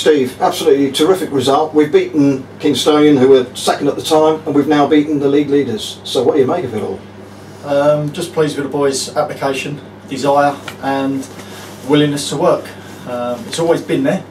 Steve, absolutely terrific result. We've beaten Kingstonian, who were second at the time, and we've now beaten the league leaders. So what do you make of it all? Just pleased with the boys' application, desire and willingness to work. It's always been there,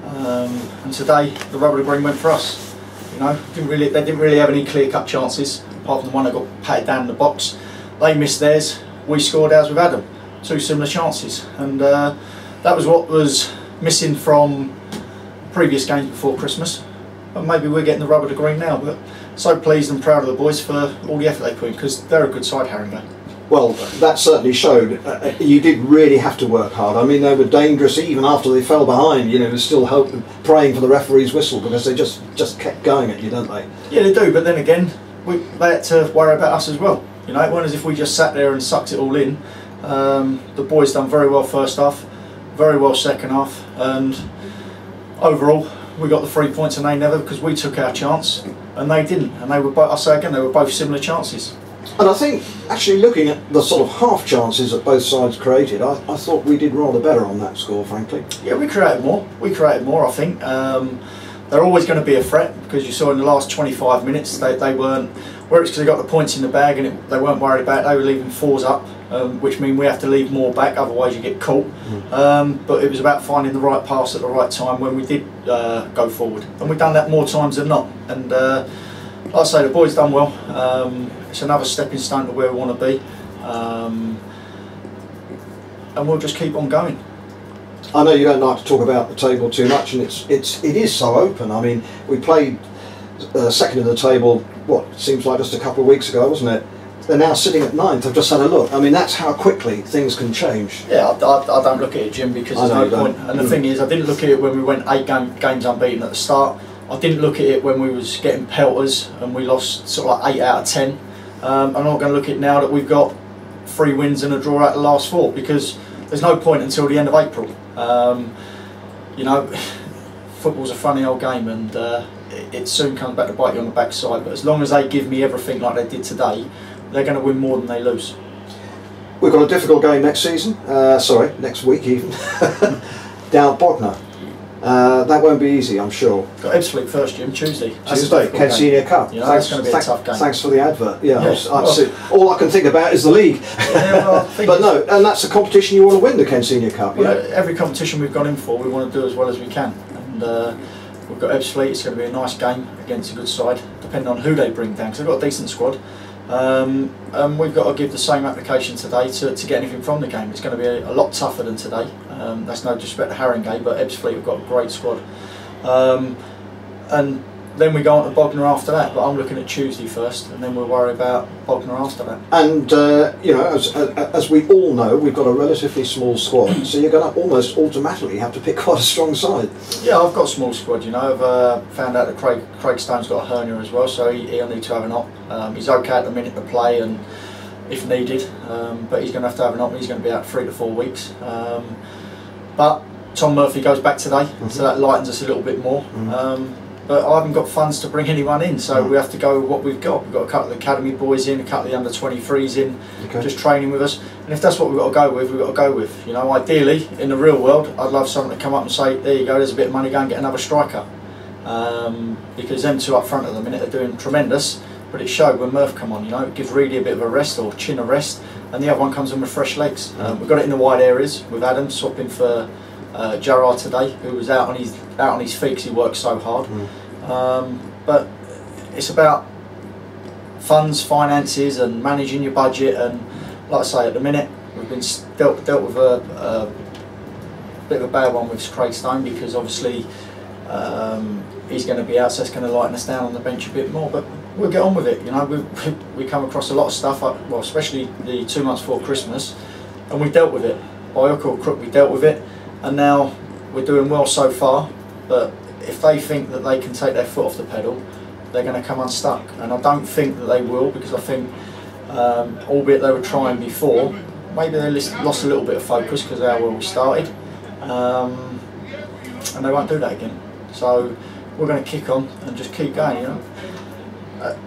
and today the rubber of the green went for us. You know, they didn't really have any clear-cut chances, apart from the one that got patted down in the box. They missed theirs, we scored ours with Adam. Two similar chances, and that was what was missing from previous games before Christmas. But maybe we're getting the rubber of the green now. But so pleased and proud of the boys for all the effort they put in, because they're a good side, Haringey. Well, that certainly showed. You did really have to work hard. I mean, they were dangerous even after they fell behind. You know, they're still praying for the referee's whistle, because they just kept going at you, don't they? Yeah, they do. But then again, they had to worry about us as well. You know, it wasn't as if we just sat there and sucked it all in. The boys done very well first half, very well second half, and overall we got the 3 points and they never, because we took our chance and they didn't. And they were both, I say again, they were both similar chances. And I think, actually looking at the sort of half chances that both sides created, I thought we did rather better on that score, frankly. Yeah, we created more. I think. They're always going to be a threat, because you saw in the last 25 minutes they weren't, whether it's because they got the points in the bag and they weren't worried about it, they were leaving fours up, which means we have to leave more back, otherwise you get caught. But it was about finding the right pass at the right time when we did go forward, and we've done that more times than not. And like I say, the boys done well. It's another stepping stone to where we want to be, and we'll just keep on going. I know you don't like to talk about the table too much, and it is so open. I mean, we played second in the table, what seems like just a couple of weeks ago, wasn't it? They're now sitting at ninth. I've just had a look. I mean, that's how quickly things can change. Yeah, I don't look at it, Jim, because there's no point. And the thing is, I didn't look at it when we went 8 games unbeaten at the start. I didn't look at it when we was getting pelters and we lost sort of like 8 out of 10. I'm not going to look at it now that we've got 3 wins and a draw out the last 4, because there's no point until the end of April. You know, football's a funny old game, and it soon comes back to bite you on the backside. But as long as they give me everything like they did today, they're going to win more than they lose. We've got a difficult game next season. Sorry, next week even. Down at Bognor. That won't be easy, I'm sure. Got Ebbsfleet first, Jim, Tuesday. Kent Senior Cup. You know, that's going to be a tough game. Thanks for the advert. Yeah, all I can think about is the league. Yeah, well, but no, and that's a competition you want to win, the Kent Senior Cup. Well, every competition we've gone in for, we want to do as well as we can. And we've got Ebbsfleet. It's going to be a nice game against a good side, depending on who they bring down, because they've got a decent squad. And we've got to give the same application today to get anything from the game. It's going to be a lot tougher than today. That's no disrespect to Haringey, but Ebbsfleet have got a great squad. And then we go on to Bognor after that, but I'm looking at Tuesday first, and then we'll worry about Bognor after that. And you know, as we all know, we've got a relatively small squad, so you're going to almost automatically have to pick quite a strong side. Yeah, I've got a small squad. You know, I've found out that Craig Stone's got a hernia as well, so he'll need to have an op. He's okay at the minute to play, and if needed, but he's going to have an op. He's going to be out 3 to 4 weeks. But Tom Murphy goes back today, so that lightens us a little bit more. But I haven't got funds to bring anyone in, so we have to go with what we've got. We've got a couple of the academy boys in, a couple of the under-23s in, just training with us. And if that's what we've got to go with, we've got to go with. You know, ideally, in the real world, I'd love someone to come up and say, there you go, there's a bit of money, go and get another striker. Because them two up front at the minute are doing tremendous, but it showed when Murph come on, you know, it gives Reedy a bit of a rest, or Chin a rest, and the other one comes in with fresh legs. We've got it in the wide areas with Adam swapping for Gerard today, who was out on his feet because he worked so hard. But it's about funds, finances, and managing your budget. And like I say, at the minute we've been dealt with a bit of a bad one with Craig Stone, because obviously he's going to be out, so it's going to lighten us down on the bench a bit more. But we'll get on with it. You know, we come across a lot of stuff, well, especially the 2 months before Christmas, and we dealt with it. By hook or crook, we dealt with it, and now we're doing well so far. But if they think that they can take their foot off the pedal, they're going to come unstuck, and I don't think that they will, because I think, albeit they were trying before, maybe they lost a little bit of focus because of how well we started, and they won't do that again. So we're going to kick on and just keep going. You know,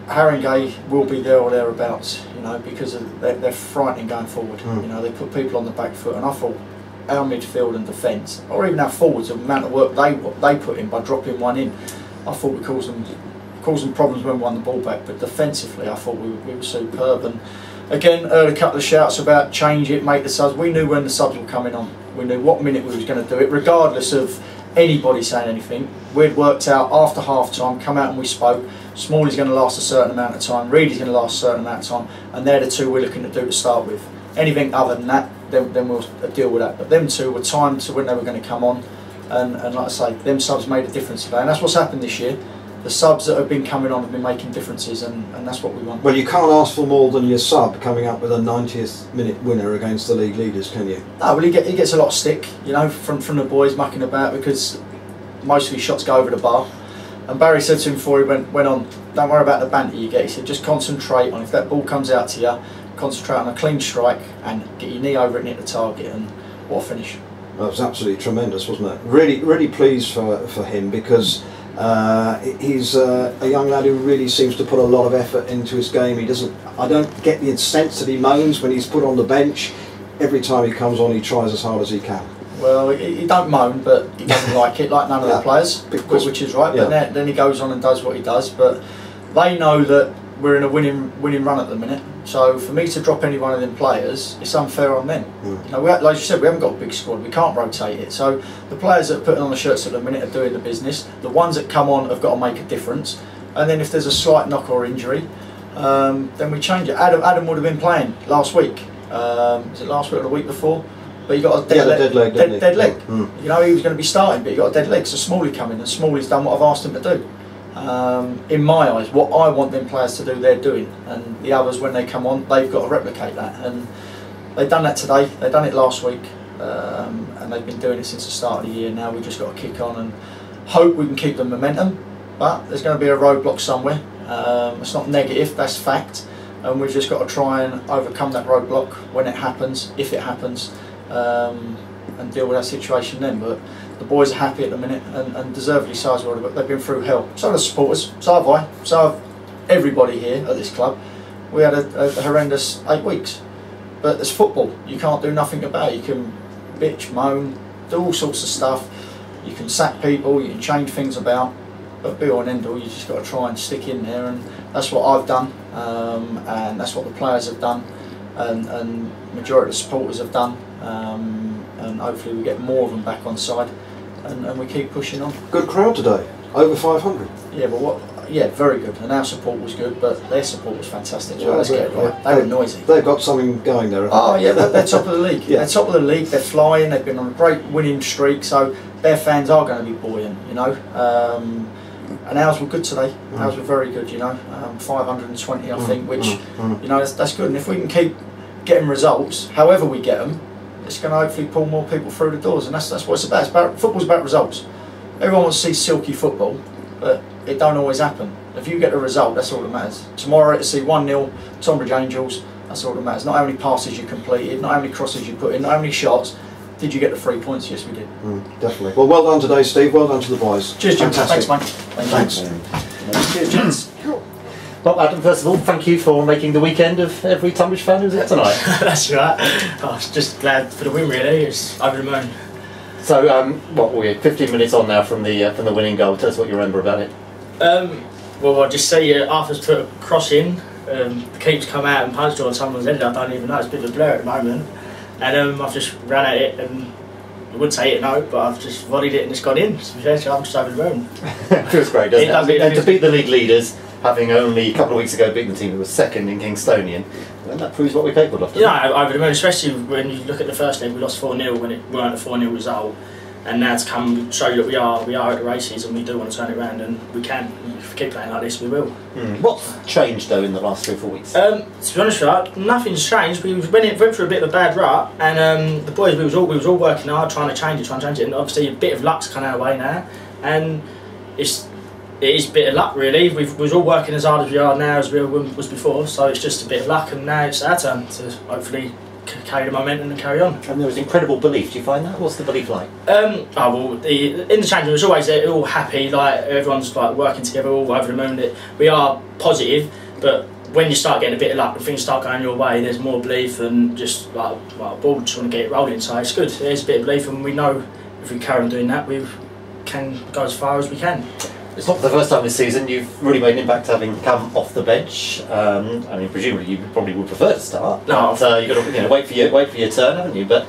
Haringey will be there or thereabouts, you know, because they're frightening going forward. You know, they put people on the back foot, and I thought our midfield and defence, or even our forwards, the amount of work they put in by dropping one in, I thought we caused them problems when we won the ball back. But defensively, I thought we were superb. And again, heard a couple of shouts about change it, make the subs. We knew when the subs were coming on. We knew what minute we was going to do it, regardless of anybody saying anything. We'd worked out after half time, come out and we spoke. Smalley's going to last a certain amount of time, Reedy's going to last a certain amount of time, and they're the two we're looking to do to start with. Anything other than that, then we'll deal with that. But them two were timed to when they were going to come on, and like I say, them subs made a difference today, and that's what's happened this year. The subs that have been coming on have been making differences, and that's what we want. Well, you can't ask for more than your sub coming up with a 90th minute winner against the league leaders, can you? No, well, he gets a lot of stick, you know, from the boys mucking about, because most of his shots go over the bar. And Barry said to him before he went on, don't worry about the banter you get. He said, just concentrate on, if that ball comes out to you, concentrate on a clean strike and get your knee over it and hit the target, and what a finish. That was absolutely tremendous, wasn't it? Really, really pleased for him, because he's a young lad who really seems to put a lot of effort into his game. He doesn't. I don't get the sense that he moans when he's put on the bench. Every time he comes on, he tries as hard as he can. Well, he don't moan, but he doesn't like it, like none of the players, which is right. But then he goes on and does what he does. But they know that we're in a winning run at the minute. So for me to drop any one of them players, it's unfair on them. You know, like you said, we haven't got a big squad. We can't rotate it. So the players that are putting on the shirts at the minute are doing the business. The ones that come on have got to make a difference. And then if there's a slight knock or injury, then we change it. Adam would have been playing last week. Was it last week or the week before? But he got a dead leg. Dead leg. You know, he was going to be starting, but he got a dead leg. So Smalley come in, and Smalley's done what I've asked him to do. In my eyes, what I want them players to do, they're doing, and the others, when they come on, they've got to replicate that. And they've done that today. They've done it last week, and they've been doing it since the start of the year. Now we've just got to kick on and hope we can keep the momentum. But there's going to be a roadblock somewhere. It's not negative, that's fact. And we've just got to try and overcome that roadblock when it happens, if it happens, and deal with that situation then. But the boys are happy at the minute, and deservedly so as well. But they've been through hell. So have the supporters, so have I, so have everybody here at this club. We had a horrendous 8 weeks. But it's football, you can't do nothing about it. You can bitch, moan, do all sorts of stuff. You can sack people, you can change things about. But be all and end all, you just got to try and stick in there, and that's what I've done, and that's what the players have done, and majority of the supporters have done, and hopefully we get more of them back on side, and we keep pushing on. Good crowd today, over 500. Yeah, but yeah, very good, and our support was good, but their support was fantastic. Well, let's get it right. They were noisy. They've got something going there. Oh yeah, they're top of the league. They're top of the league. They're flying. They've been on a great winning streak, so their fans are going to be buoyant, you know. And ours were good today. Ours were very good, you know. 520, I think, which you know, that's good. And if we can keep getting results, however we get them, it's going to hopefully pull more people through the doors. And that's what it's about. Football's about results. Everyone wants to see silky football, but it don't always happen. If you get the result, that's all that matters. Tomorrow to see 1-0 Tonbridge Angels, that's all that matters. Not how many passes you completed, not how many crosses you put in, not how many shots. Did you get the 3 points? Yes, we did. Definitely. Well, well done today, Steve. Well done to the boys. Cheers, Jim. Thanks, mate. Thanks. Cheers, gents. Well, Adam, first of all, thank you for making the weekend of every Tonbridge fan who's here tonight. That's right. I was just glad for the win, really. It's over the moon. So, what were we? 15 minutes on now from the winning goal. Tell us what you remember about it. Well, I'll just say Arthur's put a cross in. The keeper's come out and punched it on someone's head. I don't even know. It's a bit of a blur at the moment. And I've just ran at it, and I wouldn't say it no, but I've just volleyed it and it's gone in. So I'm just over the moon. It feels great, doesn't it? And to beat the league leaders, having only a couple of weeks ago beaten the team that was second in Kingstonian, then that proves what we're capable of. Yeah, over the moon, especially when you look at the first leg, we lost 4-0 when it weren't a 4-0 result. And now to come show you that we are at the races, and we do want to turn it around, and we can. If we keep playing like this, we will. What's changed though in the last 3 or 4 weeks? To be honest with you, nothing's changed. We went through a bit of a bad rut, and the boys we was all working hard, trying to change it, and obviously a bit of luck's come our way now, and it is a bit of luck really. We was all working as hard as we are now as we was before, so it's just a bit of luck, and now it's our turn to hopefully carry the momentum and carry on. And there was incredible belief. Do you find that? What's the belief like? In the change room, it's always all happy. Like everyone's like working together, all over the moon. That we are positive, but when you start getting a bit of luck and things start going your way, there's more belief and just like a ball, just want to get it rolling. So it's good. There's a bit of belief, and we know if we carry on doing that, we can go as far as we can. It's not the first time this season you've really made an impact having come off the bench. I mean, presumably you probably would prefer to start. No, but, you've got to wait for your turn, haven't you? But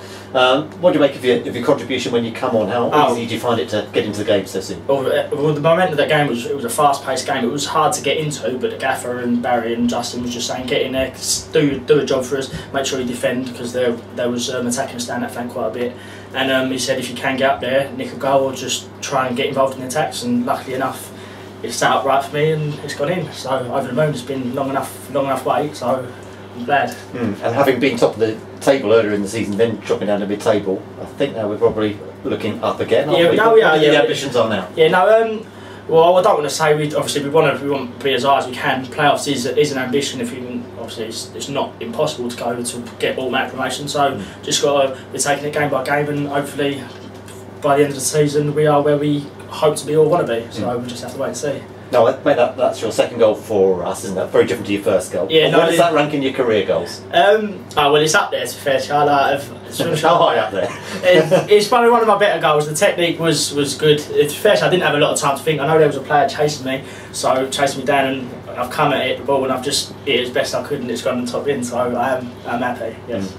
what do you make of your contribution when you come on? How easy do you find it to get into the game so soon? Well, the momentum of that game was a fast-paced game. It was hard to get into, but the gaffer and Barry and Justin was just saying, get in there, do a job for us, make sure you defend, because there was attacking us down that flank quite a bit. And he said if you can get up there, nick a goal, or just try and get involved in the attacks. And luckily enough, it's sat up right for me and it's gone in. So over the moon, it's been long enough wait. So I'm glad. And having been top of the table earlier in the season, then dropping down to mid-table, I think now we're probably looking up again. Yeah, we? No, we are. What the ambitions are now. Yeah, no. Well, I don't want to say we want to be as high as we can. Playoffs is an ambition. Obviously it's not impossible to go to get automatic promotion. So just we're taking it game by game, and hopefully by the end of the season we are where we hope to be or want to be. So we just have to wait and see. No, mate, that's your second goal for us, isn't that? Very different to your first goal. Yeah, Where does that rank in your career goals? Well, it's up there, to be fair. How high up there? It's probably one of my better goals. The technique was good. To be fair, I didn't have a lot of time to think. I know there was a player chasing me, chasing me down, and I've come at it, the ball, and I've just hit it as best I could, and it's gone the top in. So I'm happy. Yes.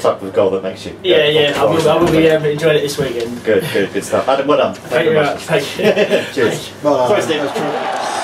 Type of goal that makes you. Yeah. I will be enjoying it this weekend. Good stuff. Adam, well done. Thank you very much. Thank you. Cheers. Well done. Sorry, Steve.